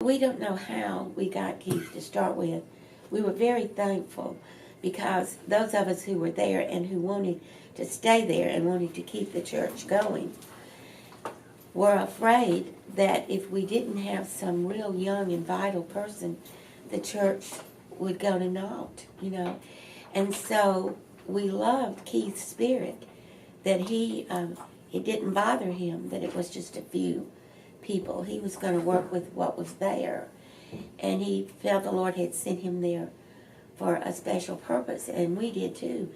we don't know how we got Keith to start with. We were very thankful because those of us who were there and who wanted to stay there and wanted to keep the church going were afraid that if we didn't have some real young and vital person, the church would go to naught, you know. And so we loved Keith's spirit, that it didn't bother him that it was just a few people. He was going to work with what was there. And he felt the Lord had sent him there for a special purpose, and we did too.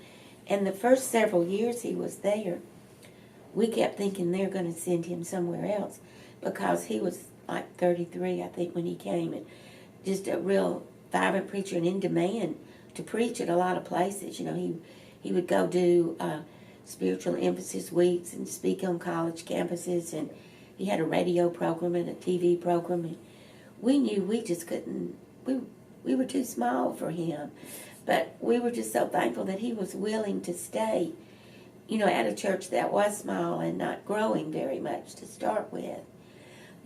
And the first several years he was there, we kept thinking they're going to send him somewhere else because he was like 33, I think, when he came, and just a real vibrant preacher and in demand to preach at a lot of places. You know, he would go do spiritual emphasis weeks and speak on college campuses, and he had a radio program and a TV program, and we knew we just couldn't, we were too small for him. But we were just so thankful that he was willing to stay, you know, at a church that was small and not growing very much to start with.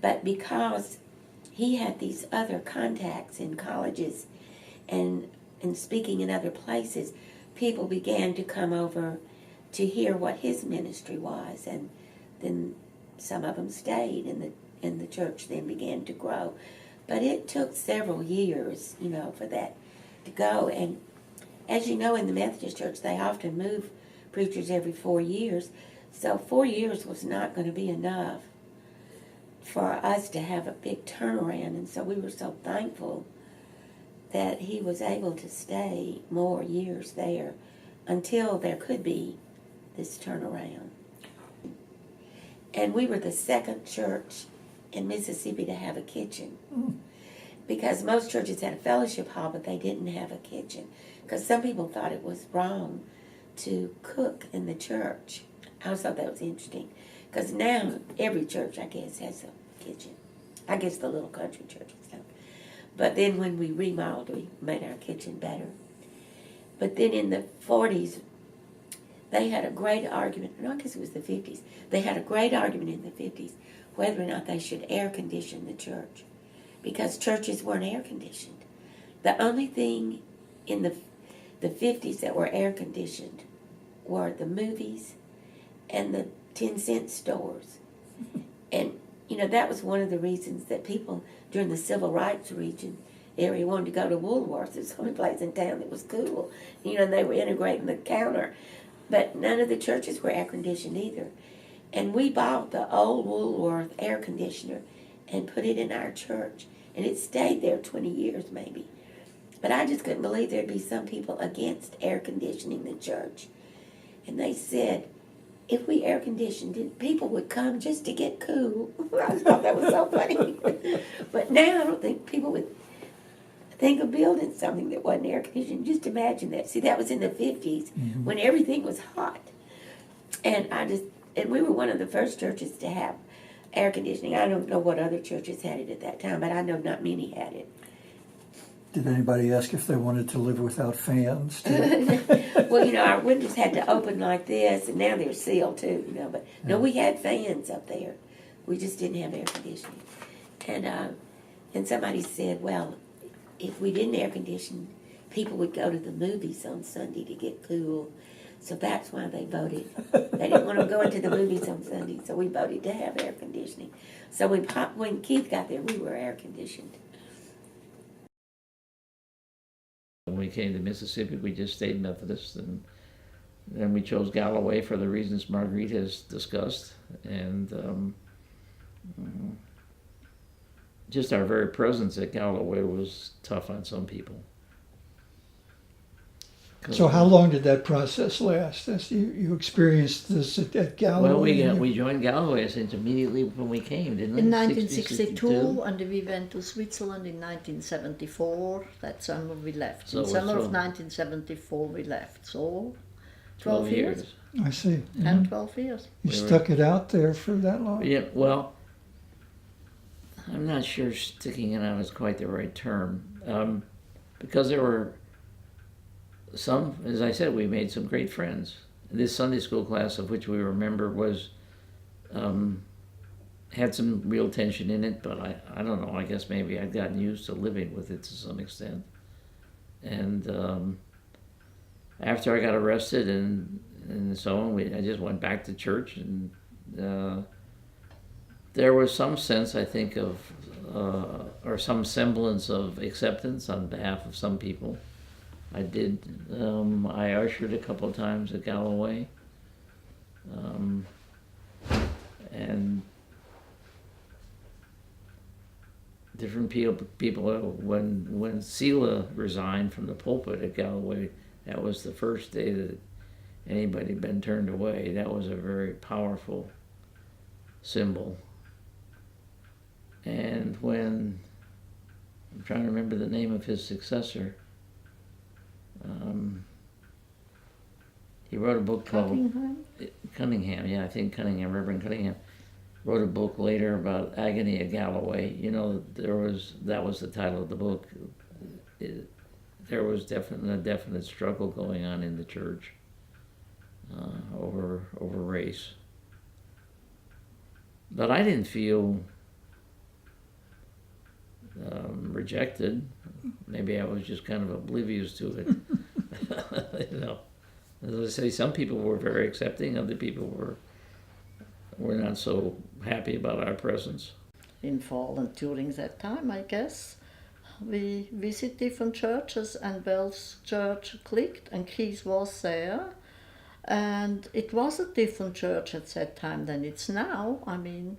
But because he had these other contacts in colleges and speaking in other places, people began to come over to hear what his ministry was, and then some of them stayed, and the church then began to grow. But it took several years, you know, for that to go. And as you know, in the Methodist Church, they often move preachers every 4 years. So 4 years was not going to be enough for us to have a big turnaround. And so we were so thankful that he was able to stay more years there until there could be this turnaround. And we were the second church in Mississippi to have a kitchen. Because most churches had a fellowship hall, but they didn't have a kitchen. Because some people thought it was wrong to cook in the church. I always thought that was interesting. Because now every church, I guess, has a kitchen. I guess the little country churches don't. But then when we remodeled, we made our kitchen better. But then in the 40s, they had a great argument. No, I guess it was the 50s. They had a great argument in the 50s whether or not they should air condition the church, because churches weren't air conditioned. The only thing in the 50s that were air conditioned were the movies and the 10-cent stores. And, you know, that was one of the reasons that people during the civil rights area wanted to go to Woolworths. It was the only place in town that was cool. You know, and they were integrating the counter. But none of the churches were air conditioned either. And we bought the old Woolworth air conditioner and put it in our church. And it stayed there 20 years maybe. But I just couldn't believe there'd be some people against air conditioning the church. And they said, if we air conditioned it, people would come just to get cool. I thought that was so funny. But now I don't think people would think of building something that wasn't air conditioned. Just imagine that. See, that was in the 50s when everything was hot. And we were one of the first churches to have air conditioning. I don't know what other churches had it at that time, but I know not many had it. Did anybody ask if they wanted to live without fans too? Well, you know, our windows had to open like this, and now they're sealed too, you know. But no, we had fans up there. We just didn't have air conditioning. And somebody said, well, if we didn't air condition, people would go to the movies on Sunday to get cool. So that's why they voted. They didn't want to go into the movies on Sunday, so we voted to have air conditioning. So when Keith got there, we were air conditioned. When we came to Mississippi, we just stayed Methodist, and then we chose Galloway for the reasons Marguerite has discussed. And just our very presence at Galloway was tough on some people. So how long did that process last? As you experienced this at Galloway? Well, we joined Galloway since immediately when we came, didn't we? In 1962, and we went to Switzerland in 1974. That summer we left. So in summer of 12 1974 we left. So 12 years. I see. 10, 12 years. You stuck it out there for that long? Yeah, well, I'm not sure sticking it out is quite the right term. Because there were some, as I said, we made some great friends. This Sunday school class, of which we remember, was had some real tension in it, but I don't know, I guess maybe I'd gotten used to living with it to some extent. And after I got arrested and so on, I just went back to church, and there was some sense, I think, of, or some semblance of acceptance on behalf of some people. I ushered a couple of times at Galloway, and different people, when Sela resigned from the pulpit at Galloway, that was the first day that anybody had been turned away. That was a very powerful symbol. And when, I'm trying to remember the name of his successor, he wrote a book called Cunningham, yeah, I think Cunningham, Reverend Cunningham, wrote a book later about Agony at Galloway. You know, that was the title of the book. There was a definite struggle going on in the church over race. But I didn't feel rejected. Maybe I was just kind of oblivious to it. You know, as I say, some people were very accepting, other people were not so happy about our presence. In fall and during that time, I guess, we visit different churches, and Bell's church clicked, and Keith was there. And it was a different church at that time than it's now. I mean,